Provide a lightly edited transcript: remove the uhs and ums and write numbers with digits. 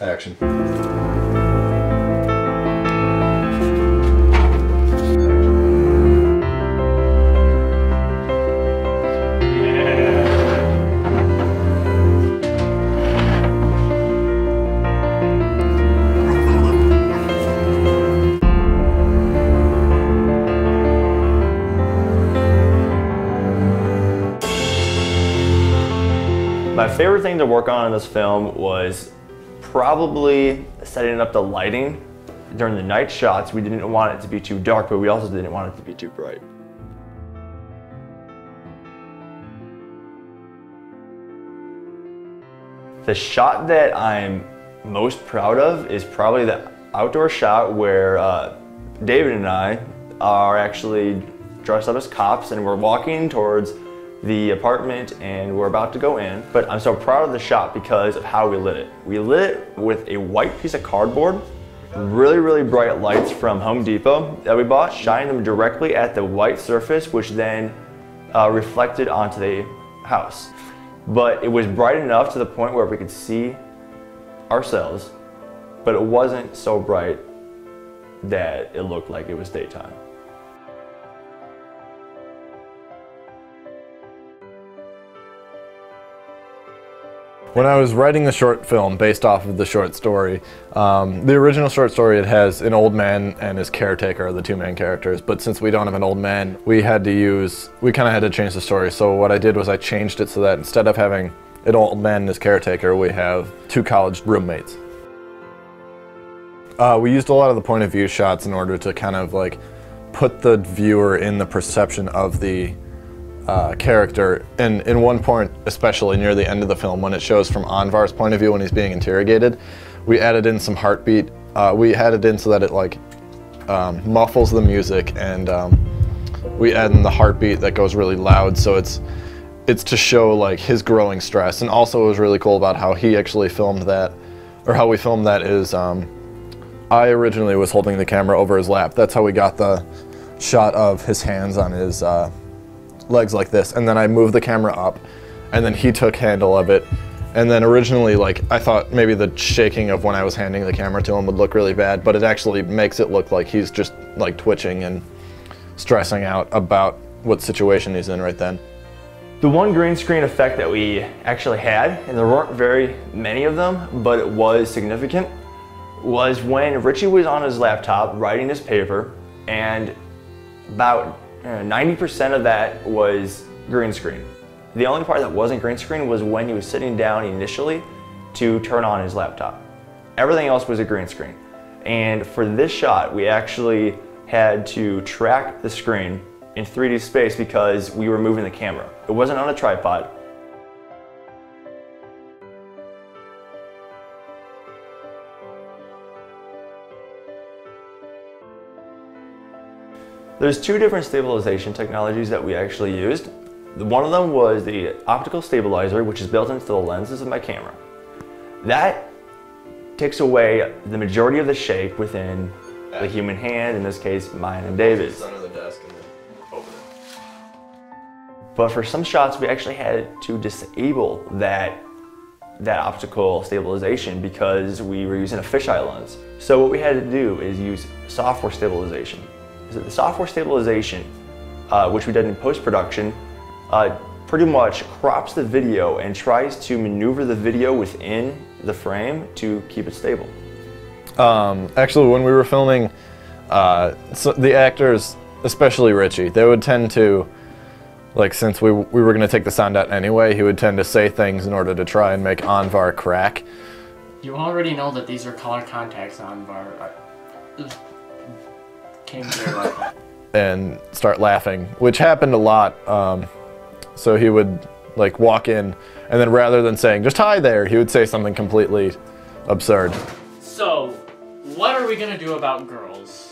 Action. My favorite thing to work on in this film was probably setting up the lighting. During the night shots, we didn't want it to be too dark, but we also didn't want it to be too bright. The shot that I'm most proud of is probably the outdoor shot where David and I are actually dressed up as cops and we're walking towards the apartment and we're about to go in. But I'm so proud of the shot because of how we lit it. We lit it with a white piece of cardboard, really, really bright lights from Home Depot that we bought, shining them directly at the white surface, which then reflected onto the house. But it was bright enough to the point where we could see ourselves, but it wasn't so bright that it looked like it was daytime. When I was writing the short film based off of the short story, the original short story, it has an old man and his caretaker are the two main characters, but since we don't have an old man, we kind of had to change the story. So what I did was I changed it so that instead of having an old man and his caretaker, we have two college roommates. We used a lot of the point of view shots in order to kind of like put the viewer in the perception of the character, and in one point, especially near the end of the film, when it shows from Anvar's point of view when he's being interrogated, we added in some heartbeat. We had it in so that it like muffles the music, and we add in the heartbeat that goes really loud, so it's to show like his growing stress. And also what was really cool about how he actually filmed that, or how we filmed that, is I originally was holding the camera over his lap. That's how we got the shot of his hands on his legs like this, and then I moved the camera up, and then he took handle of it. And then originally, like, I thought maybe the shaking of when I was handing the camera to him would look really bad, but it actually makes it look like he's just like twitching and stressing out about what situation he's in right then. The one green screen effect that we actually had, and there weren't very many of them, but it was significant, was when Richie was on his laptop writing his paper, and about 90% of that was green screen. The only part that wasn't green screen was when he was sitting down initially to turn on his laptop. Everything else was a green screen. And for this shot, we actually had to track the screen in 3D space because we were moving the camera. It wasn't on a tripod. There's two different stabilization technologies that we actually used. One of them was the optical stabilizer, which is built into the lenses of my camera. That takes away the majority of the shake within the human hand, in this case, mine and David's. It's under the desk and then open it. But for some shots, we actually had to disable that optical stabilization because we were using a fisheye lens. So what we had to do is use software stabilization. The software stabilization, which we did in post-production, pretty much crops the video and tries to maneuver the video within the frame to keep it stable. Actually, when we were filming, so the actors, especially Richie, they would tend to, like, since we were going to take the sound out anyway, he would tend to say things in order to try and make Anvar crack. You already know that these are color contacts, Anvar. Came there like that. And start laughing, which happened a lot. So he would like walk in, and then rather than saying just hi there, he would say something completely absurd. So, what are we gonna do about girls?